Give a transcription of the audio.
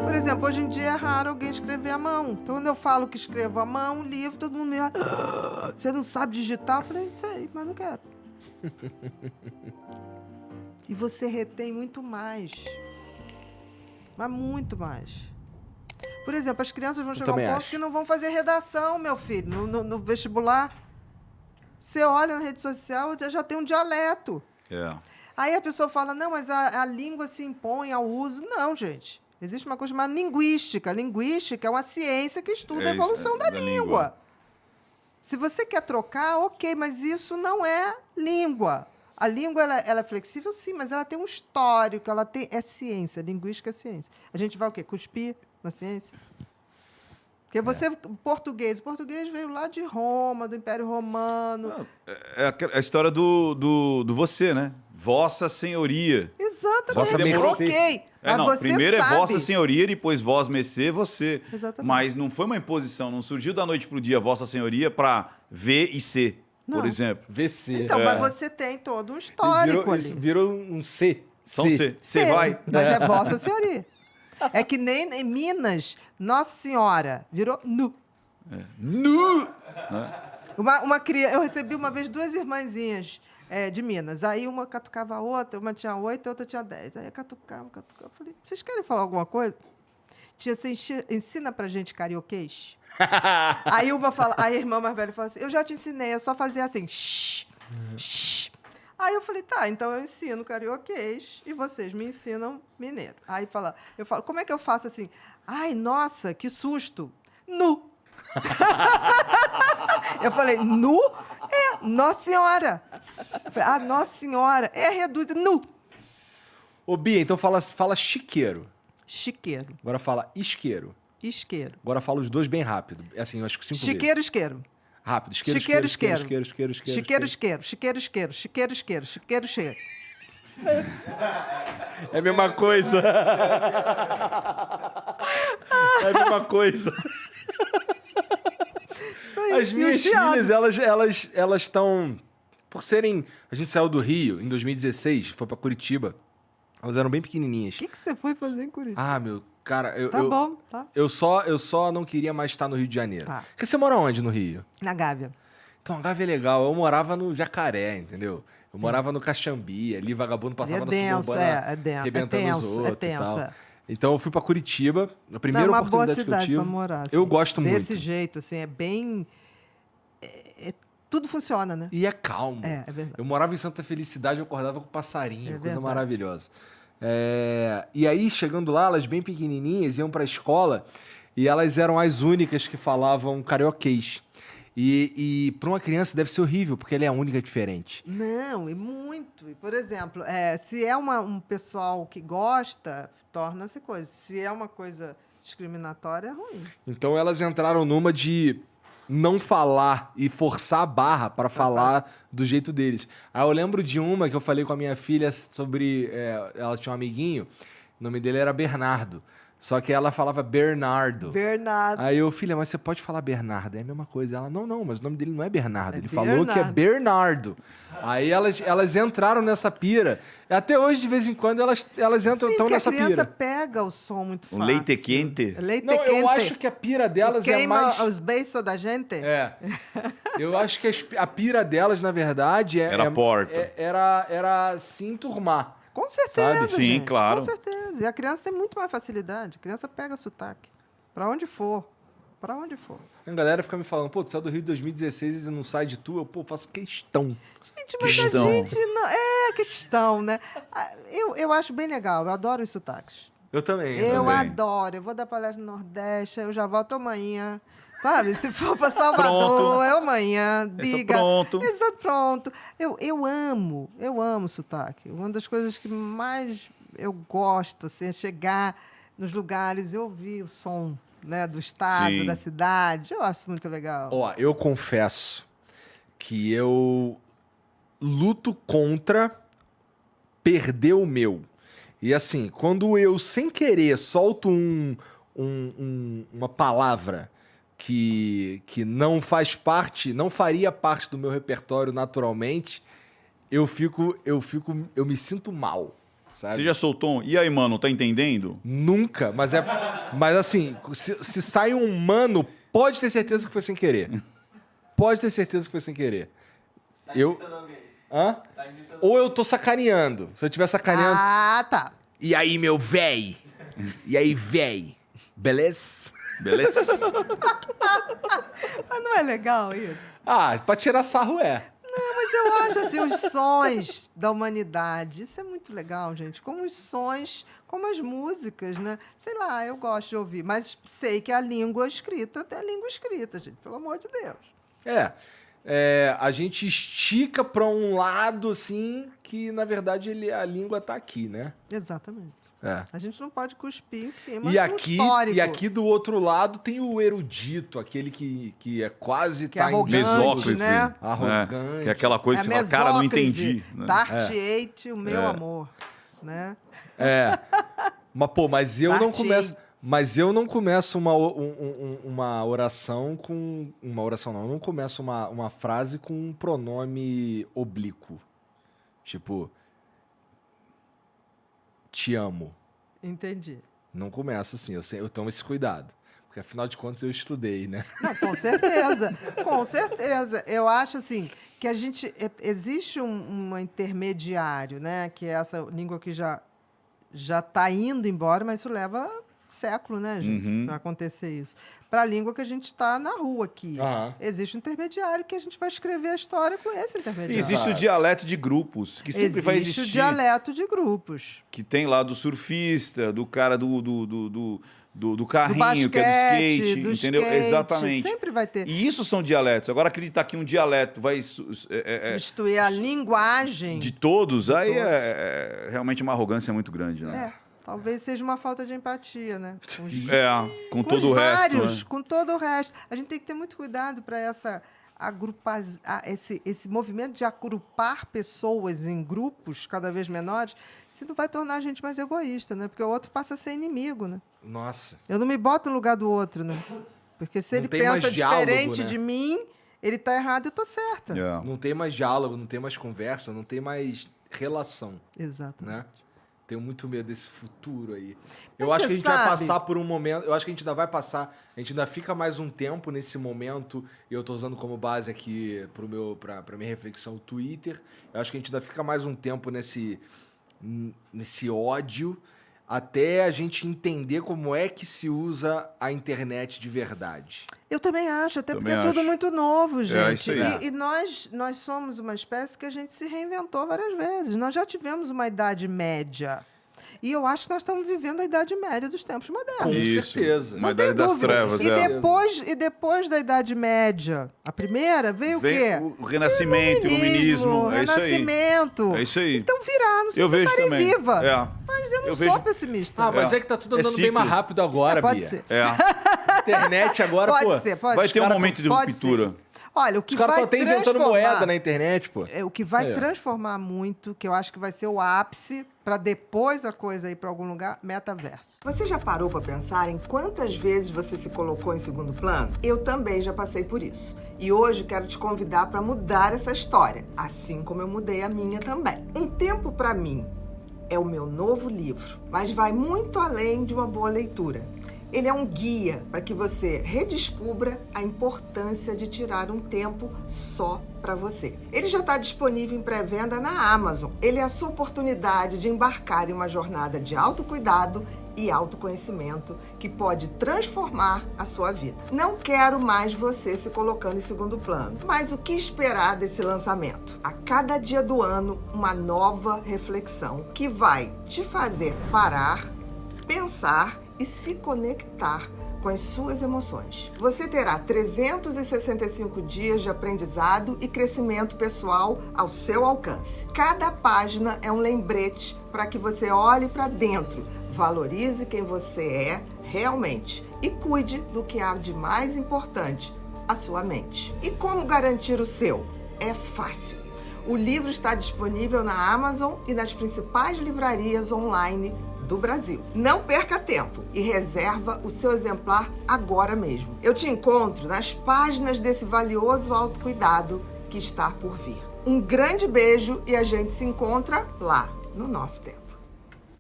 Por exemplo, hoje em dia é raro alguém escrever à mão. Então, quando eu falo que escrevo à mão, livro, todo mundo me olha. Você não sabe digitar? Eu falei, sei, mas não quero. E você retém muito mais. Mas muito mais. Por exemplo, as crianças vão chegar a um ponto que não vão fazer redação, meu filho, no vestibular. Você olha na rede social, já tem um dialeto. É. Aí a pessoa fala, não, mas a língua se impõe ao uso. Não, gente. Existe uma coisa chamada linguística. Linguística é uma ciência que estuda a evolução da língua. Se você quer trocar, ok, mas isso não é língua. A língua ela é flexível, sim, mas ela tem um histórico, é ciência. Linguística é ciência. A gente vai o quê? Cuspir na ciência? Porque você, o português veio lá de Roma, do Império Romano. Não, é a história do você, né? Vossa Senhoria. Exatamente. Ok. Mas primeiro sabe. É Vossa Senhoria, depois Vós Messê, você. Exatamente. Mas não foi uma imposição, não surgiu da noite pro dia Vossa Senhoria para V e C, por exemplo. VC. Então, mas você tem todo um histórico ali. Isso virou um C. Então você vai. Mas é Vossa Senhoria. É que nem em Minas, Nossa Senhora virou Nu. Nu! Uma criança, eu recebi uma vez 2 irmãzinhas de Minas. Aí uma catucava a outra, uma tinha 8, a outra tinha 10. Aí catucava. Eu falei, vocês querem falar alguma coisa? Tia, você ensina pra gente carioquês? Aí a irmã mais velha falou assim, eu já te ensinei, é só fazer assim, shh, shh. Aí eu falei, tá, então eu ensino carioquês e vocês me ensinam mineiro. Aí eu falo, como é que eu faço assim? Ai, nossa, que susto. Nu. Eu falei, nu? Nossa Senhora. Eu falei, Nossa Senhora. Reduz, nu. Ô, Bia, então fala chiqueiro. Chiqueiro. Agora fala isqueiro. Isqueiro. Agora fala os dois bem rápido. Assim, eu acho que 5 vezes. Chiqueiro, isqueiro. Rápido. Isqueiro, Chiqueiro, isqueiro. isqueiro. Chiqueiro, isqueiro. Chiqueiro, isqueiro. Chiqueiro, isqueiro. Chiqueiro, isqueiro. Chiqueiro, isqueiro. É a mesma coisa. É a mesma coisa. As minhas filhas, elas estão... Por serem... A gente saiu do Rio em 2016, foi pra Curitiba. Elas eram bem pequenininhas. O que você foi fazer em Curitiba? Ah, meu... Cara, Bom, tá. Eu só não queria mais estar no Rio de Janeiro. Tá. Porque você mora onde no Rio? Na Gávea. Então, a Gávea é legal. Eu morava no Jacaré, entendeu? Eu morava no Caxambi, ali vagabundo passava na suburbana arrebentando os outros e tal. Então eu fui pra Curitiba, a primeira oportunidade que eu tive. Pra morar, assim, eu gosto muito. Desse jeito, assim, é bem... tudo funciona, né? E é calmo. É verdade. Eu morava em Santa Felicidade, eu acordava com passarinho, coisa verdade. maravilhosa. E aí, chegando lá, elas bem pequenininhas, iam pra escola e elas eram as únicas que falavam carioquês. E para uma criança deve ser horrível, porque ela é a única diferente. Não, e muito. E, por exemplo, se é um pessoal que gosta, torna-se coisa. Se é uma coisa discriminatória, é ruim. Então elas entraram numa de não falar e forçar a barra para falar do jeito deles. Aí eu lembro de uma que eu falei com a minha filha sobre... ela tinha um amiguinho, o nome dele era Bernardo. Só que ela falava Bernardo. Bernardo. Aí eu, filha, mas você pode falar Bernardo, é a mesma coisa. Ela, não, mas o nome dele não é Bernardo. Ele falou que é Bernardo. Aí elas entraram nessa pira. Até hoje, de vez em quando, elas entram nessa pira. A criança pega o som muito fácil. O leite quente. Não, eu acho que a pira delas é mais... Queima os beijos da gente? Eu acho que a pira delas, na verdade... Era se enturmar. Com certeza, sabe? Sim, gente, claro. Com certeza. E a criança tem muito mais facilidade. A criança pega sotaque. Pra onde for. Pra onde for. A galera fica me falando, tu saiu do Rio de 2016 e não sai de tu. Eu, faço questão. Gente, mas a gente não... É questão, né? Eu acho bem legal. Eu adoro os sotaques. Eu também. Eu adoro. Eu vou dar palestra no Nordeste, eu já volto amanhã. Sabe? Se for para Salvador, é amanhã. Diga. Pronto. Exato, pronto. Eu amo sotaque. Uma das coisas que mais eu gosto assim, é chegar nos lugares e ouvir o som, né, do estado, Sim. da cidade. Eu acho muito legal. Ó, eu confesso que eu luto contra perder o meu. E assim, quando eu, sem querer, solto uma palavra que não faz parte, não faria parte do meu repertório naturalmente, eu me sinto mal, sabe? Você já soltou um... E aí, mano, tá entendendo? Nunca, mas Mas assim, se sai um mano, pode ter certeza que foi sem querer. Pode ter certeza que foi sem querer. Hã? Ou eu tô sacaneando. Se eu estiver sacaneando... Ah, tá. E aí, meu véi? E aí, véi? Beleza? Beleza? Mas não é legal isso? Ah, pra tirar sarro é. Não, mas eu acho assim, os sons da humanidade, isso é muito legal, gente. Como os sons, como as músicas, né? Sei lá, eu gosto de ouvir, mas sei que a língua escrita é a língua escrita, gente, pelo amor de Deus. A gente estica pra um lado, assim, que na verdade a língua tá aqui, né? Exatamente. É. A gente não pode cuspir em cima E do aqui, histórico. e aqui do outro lado tem o erudito, aquele que é quase Que é tá em arrogante, Mesóclise. né? Arrogante. Que é aquela coisa que É você fala, cara, não mesóclise, entendi. Né? Dart-ate, o meu amor, né? Mas, pô, mas eu não Dart-ate. começo. Mas eu não começo uma oração com. Uma oração não. Eu não começo uma frase com um pronome oblíquo. Tipo. Te amo. Entendi. Não começo assim. Eu tomo esse cuidado. Porque afinal de contas eu estudei, né? Não, com certeza, com certeza. Eu acho assim que a gente existe um intermediário, né? Que é essa língua que já está indo embora, mas isso leva século, né, gente, para acontecer isso. Para a língua que a gente está na rua aqui, existe um intermediário que a gente vai escrever a história com esse intermediário. E existe o dialeto de grupos, que sempre vai existir. Existe o dialeto de grupos. Que tem lá do surfista, do cara do carrinho, basquete, que é do skate, do entendeu? skate, Exatamente. sempre vai ter. E isso são dialetos. Agora, acreditar que um dialeto vai Substituir a linguagem. de todos, aí é realmente uma arrogância muito grande, né? Talvez seja uma falta de empatia, né? Com todo o resto, né? Com todo o resto. A gente tem que ter muito cuidado para esse movimento de agrupar pessoas em grupos cada vez menores, se não vai tornar a gente mais egoísta, né? Porque o outro passa a ser inimigo, né? Nossa. Eu não me boto no lugar do outro, né? Porque se ele tem mais pensa diálogo, diferente né? de mim, ele tá errado e eu tô certa. Não tem mais diálogo, não tem mais conversa, não tem mais relação, Exatamente. né? Tenho muito medo desse futuro aí. Mas Eu acho que a gente vai sabe- passar por um momento. Eu acho que a gente ainda vai passar. A gente ainda fica mais um tempo nesse momento. E eu tô usando como base aqui pra minha reflexão o Twitter. Eu acho que a gente ainda fica mais um tempo nesse ódio. Até a gente entender como é que se usa a internet de verdade. Eu também acho, até Também porque é tudo acho. muito novo, gente. isso aí. E nós somos uma espécie que a gente se reinventou várias vezes. Nós já tivemos uma idade média. E eu acho que nós estamos vivendo a idade média dos tempos modernos. Com Isso, certeza. uma Não tem idade das dúvida. trevas, E depois da Idade Média, a primeira, veio o quê? O renascimento, o iluminismo. É isso aí. Renascimento. É isso aí. Então virar, não sei Eu se vejo estarem também. viva. É. Mas eu não Eu sou vejo- pessimista. Mas é que tá tudo andando bem ciclo. mais rápido agora, Pode Bia. ser. Internet agora, Pode pô. ser, pode Vai ser. ter um cara- momento de pode ruptura. ser. Olha, o que Os caras vai estão até inventando transformar- moeda na internet, pô. O que vai Aí, ó. transformar muito, que eu acho que vai ser o ápice, para depois a coisa ir para algum lugar, metaverso. Você já parou para pensar em quantas vezes você se colocou em segundo plano? Eu também já passei por isso. E hoje quero te convidar para mudar essa história, assim como eu mudei a minha também. Um Tempo para Mim é o meu novo livro, mas vai muito além de uma boa leitura. Ele é um guia para que você redescubra a importância de tirar um tempo só para você. Ele já está disponível em pré-venda na Amazon. Ele é a sua oportunidade de embarcar em uma jornada de autocuidado e autoconhecimento que pode transformar a sua vida. Não quero mais você se colocando em segundo plano, mas o que esperar desse lançamento? A cada dia do ano, uma nova reflexão que vai te fazer parar, pensar e se conectar com as suas emoções. Você terá 365 dias de aprendizado e crescimento pessoal ao seu alcance. Cada página é um lembrete para que você olhe para dentro, valorize quem você é realmente e cuide do que há de mais importante, a sua mente. E como garantir o seu? É fácil. O livro está disponível na Amazon e nas principais livrarias online do Brasil. Não perca tempo e reserva o seu exemplar agora mesmo. Eu te encontro nas páginas desse valioso autocuidado que está por vir. Um grande beijo e a gente se encontra lá no nosso tempo.